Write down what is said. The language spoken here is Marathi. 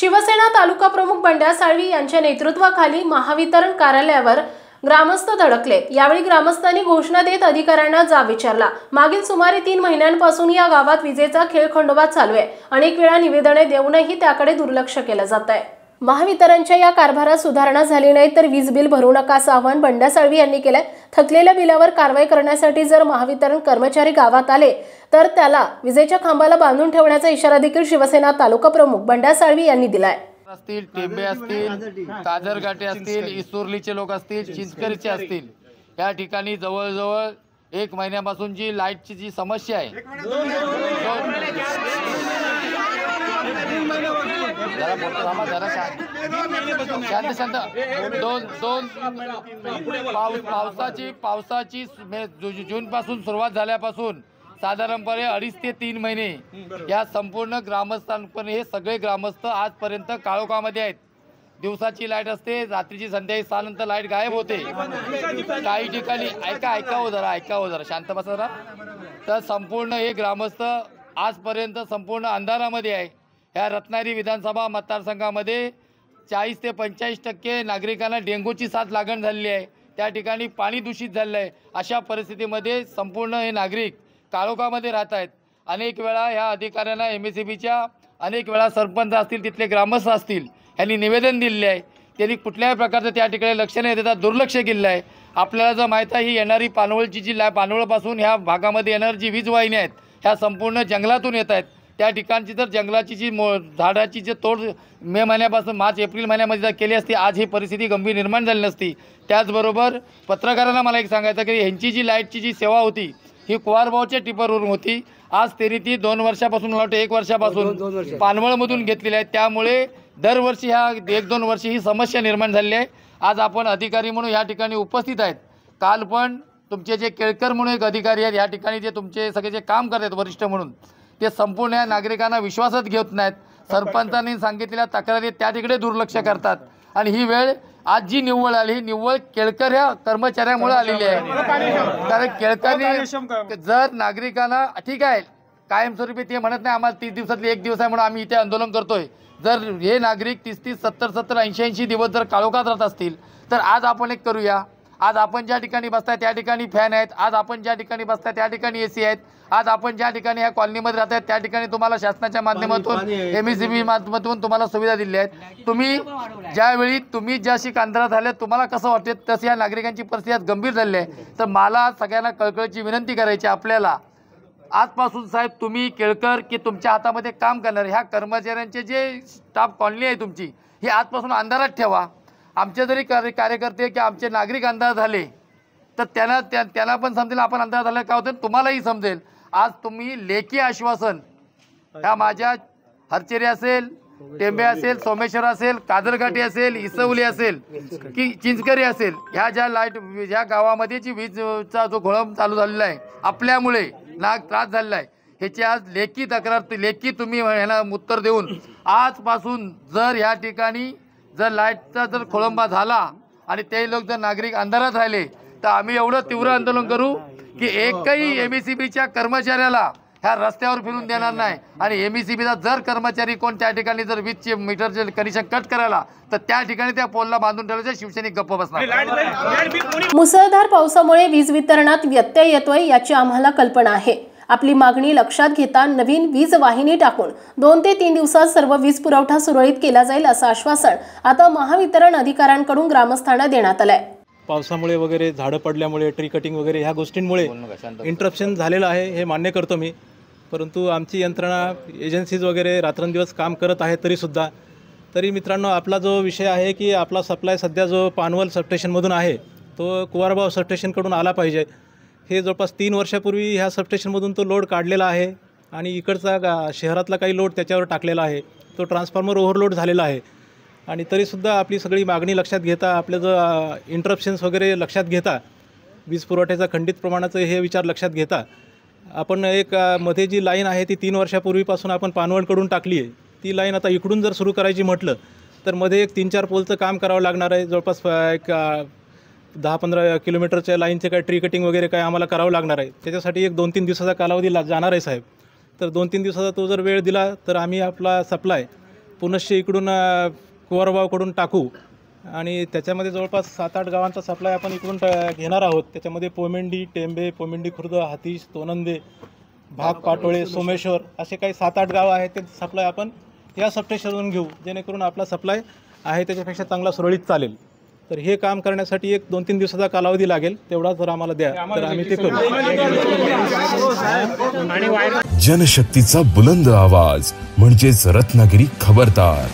शिवसेना तालुका प्रमुख बंड्या साळवी यांच्या नेतृत्वाखाली महावितरण कार्यालयावर ग्रामस्थ धडकले। यावेळी ग्रामस्थांनी घोषणा देत अधिकाऱ्यांना जाब विचारला। मागील सुमारे 3 महिन्यांपासून या गावात विजेचा खेळखंडोबा चालू आहे। अनेक वेळा निवेदने देऊनही त्याकडे दुर्लक्ष केलं जात आहे। महावितरणच्या या कारभारात सुधारणा झाली नाही तर वीज बिल भरू नका असं आवाहन बंड्या साळवी यांनी केलंय। थकलेल्या बिलावर कारवाई करण्यासाठी जर महावितरण कर्मचारी गावात आले तर त्याला विजेच्या खांबाला बांधून ठेवण्याचा इशारा देखील शिवसेना तालुका प्रमुख बंड्या साळवी यांनी दिलाय। असतील, टेंबे असतील, काजरघाटे असतील, इस्तुर्लीचे लोक असतील, चिंचकरीचे असतील, या ठिकाणी जवळजवळ 1 महिन्यापासून जी लाईटची जी समस्या आहे, पावसाची जून पासून सुरुवात झाल्यापासून साधारणपणे 2.5 ते 3 महिने या संपूर्ण ग्रामस्थांपर्यंत हे सगळे ग्रामस्थ आजपर्यंत काळोखामध्ये आहेत। दिवसाची लाईट असते, रात्रीची संध्याकाळी 6 नंतर लाईट गायब होते। काही ठिकाणी ऐकावं जरा शांत बसा जरा। तर संपूर्ण हे ग्रामस्थ आजपर्यंत संपूर्ण अंधारामध्ये आहे। ह्या रत्नागिरी विधानसभा मतदारसंघामध्ये 40 ते 45% नागरिकांना डेंग्यूची साथ लागण झालेली आहे। त्या ठिकाणी पाणी दूषित झालेलं आहे। अशा परिस्थितीमध्ये संपूर्ण हे नागरिक काळोखामध्ये राहत आहेत। अनेक वेळा ह्या अधिकाऱ्यांना MSEBच्या अनेक वेळा सरपंच असतील, तिथले ग्रामस्थ असतील, यांनी निवेदन दिलेले आहे। त्यांनी कुठल्याही प्रकारचं त्या ठिकाणी लक्ष न देता दुर्लक्ष केलेलं आहे। आपल्याला जर माहीत आहे ही येणारी पानवळची जी पानवळपासून ह्या भागामध्ये येणारी जी वीज वाहिनी आहेत ह्या संपूर्ण जंगलातून येत आहेत। त्या ठिकाणची जर जंगलाची जी झाडाची जी तोड मे महिन्यापासून मार्च-एप्रिल महिन्यामध्ये जर केली असती आज ही परिस्थिती गंभीर निर्माण झाली नसती। त्याचबरोबर पत्रकारांना मला एक सांगायचं की ह्यांची जी लाईटची जी सेवा होती ही कुवारबावच्या टिपरवरून होती। आज तरी ती 2 वर्षापासून मला वाटतं 1 वर्षापासून पानवळमधून घेतलेली आहे। त्यामुळे दरवर्षी ह्या 1-2 वर्षी ही समस्या निर्माण झालेली आहे। आज आपण अधिकारी म्हणून या ठिकाणी उपस्थित आहेत। काल पण तुमचे जे केळकर म्हणून एक अधिकारी आहेत या ठिकाणी जे तुमचे सगळे जे काम करतात वरिष्ठ म्हणून ते संपूर्ण या नागरिकांना विश्वासात घेत नाहीत। सरपंचांनी सांगितलेल्या तक्रारी त्या तिकडे दुर्लक्ष करतात आणि ही वेळ आज जी निव्वळ आली ही निव्वळ केळकर ह्या कर्मचाऱ्यामुळे आलेली आहे। कारण केळकरनी जर नागरिकांना ठीक आहे कायमस्वरूपी ते म्हणत नाही आम्हाला 30 दिवसातले 1 दिवस आहे म्हणून आम्ही इथे आंदोलन करतोय। जर हे नागरिक 30-30, 70-70, 80-80 दिवस जर काळोखात राहत असतील तर आज आपण एक करूया। आज आपण ज्या ठिकाणी बसताय त्या ठिकाणी फॅन आहेत, आज आपण ज्या ठिकाणी बसताय त्या ठिकाणी AC आहेत, आज आपण ज्या ठिकाणी ह्या कॉलनीमध्ये राहत आहेत त्या ठिकाणी तुम्हाला शासनाच्या माध्यमातून MSEB माध्यमातून तुम्हाला सुविधा दिल्या आहेत। तुम्ही ज्यावेळी तुम्ही ज्याशी अंधारात आले तुम्हाला कसं वाटते तसं या नागरिकांची परिस्थिती आज गंभीर झाली आहे। तर मला सगळ्यांना कळकळीची विनंती करायची आपल्याला आजपासून साहेब तुम्ही केळकर की तुमच्या हातामध्ये काम करणार ह्या कर्मचाऱ्यांचे जे स्टाफ कॉलनी आहे तुमची ही आजपासून अंधारात ठेवा। आमचे जरी कार्यकर्ते की आमचे नागरिक अंधार झाले तर त्यांना पण समजेल आपण अंधार झालं का होतं तुम्हालाही समजेल। आज तुम्ही लेखी आश्वासन ह्या माझ्या हरचेरी असेल, टेंबे असेल, सोमेश्वर असेल, काजरघाटी असेल, इसवली असेल की चिंचकरी असेल ह्या ज्या लाईट ह्या गावामध्ये जी वीजचा जो घोळंब चालू झालेला आहे आपल्यामुळे त्रास झालेला आहे ह्याची आज लेखी तक्रार लेखी तुम्ही ह्याला उत्तर देऊन आजपासून जर ह्या ठिकाणी जर लाईटचा जर खोळंबा झाला आणि ते लोक जर नागरिक अंधारात राहिले तर आम्ही एवढं तीव्र आंदोलन करू की एकही MSEBच्या कर्मचाऱ्याला ह्या रस्त्यावर फिरून देणार नाही। आणि MSEBचा जर कर्मचारी कोण त्या ठिकाणी जर वीजचे मीटरचे कनेक्शन कट करायला तर त्या ठिकाणी त्या पोलला बांधून ठेवल्याचे शिवसैनिक गप्प बसणार। मुसळधार पावसामुळे वीज वितरणात व्यत्यय येतोय याची आम्हाला कल्पना आहे। आपली मागणी लक्षात घेता नवीन वीज वाहिनी टाकून 2 ते 3 दिवसात सर्व वीज पुरवठा सुरळीत केला जाईल असं आश्वासन आता महावितरण अधिकाऱ्यांकडून ग्रामस्थांना देण्यात आलंय। पावसामुळे वगैरे झाडं पडल्यामुळे ट्री कटिंग वगैरे ह्या गोष्टींमुळे इंटरप्शन झालेलं आहे हे मान्य करतो मी। परंतु आमची यंत्रणा एजन्सीज वगैरे रात्रंदिवस काम करत आहे तरी मित्रांनो आपला जो विषय आहे की आपला सप्लाय सध्या जो पानवल सबस्टेशनमधून आहे तो कुवारबाव सबस्टेशनकडून आला पाहिजे। हे जवळपास 3 वर्षापूर्वी ह्या सबस्टेशनमधून तो लोड काढलेला आहे आणि इकडचा शहरातला काही लोड त्याच्यावर टाकलेला आहे। तो ट्रान्सफॉर्मर ओव्हरलोड झालेला आहे आणि तरीसुद्धा आपली सगळी मागणी लक्षात घेता आपले जो इंटरप्शन्स वगैरे लक्षात घेता वीज पुरवठ्याचा खंडित प्रमाणाचं हे विचार लक्षात घेता आपण एक मध्ये जी लाईन आहे ती 3 वर्षापूर्वीपासून आपण पानवळकडून टाकली आहे। ती लाईन आता इकडून जर सुरू करायची म्हटलं तर मध्ये एक 3-4 पोलचं काम करावं लागणार आहे। जवळपास एक 10-15 किलोमीटरच्या लाईनचे काय ट्री कटिंग वगैरे काय आम्हाला करावं लागणार आहे। त्याच्यासाठी एक 2-3 दिवसाचा कालावधी जाणार आहे साहेब। तर 2-3 दिवसाचा तो जर वेळ दिला तर आम्ही आपला सप्लाय पुनश्च इकडून कुवारबावकडून टाकू आणि त्याच्यामध्ये जवळपास 7-8 गावांचा सप्लाय आपण इकडून घेणार आहोत. त्याच्यामध्ये पोमेंडी, टेंबे, पोमेंडी खुर्द, हातीश, तोनंदे, भाग, पाटोळे, सोमेश्वर असे काही 7-8 गावं आहेत. ते सप्लाय आपण या सबस्टेशनवरून घेऊ, जेणेकरून आपला सप्लाय आहे त्याच्यापेक्षा चांगला सुरळीत चालेल. तर हे काम करण्यासाठी 1-2-3 दिवसाचा कालावधी लागेल. तेवढा जर आम्हाला द्या तर आम्ही ते करू. जनशक्तीचा बुलंद आवाज म्हणजेच रत्नागिरी खबरदार.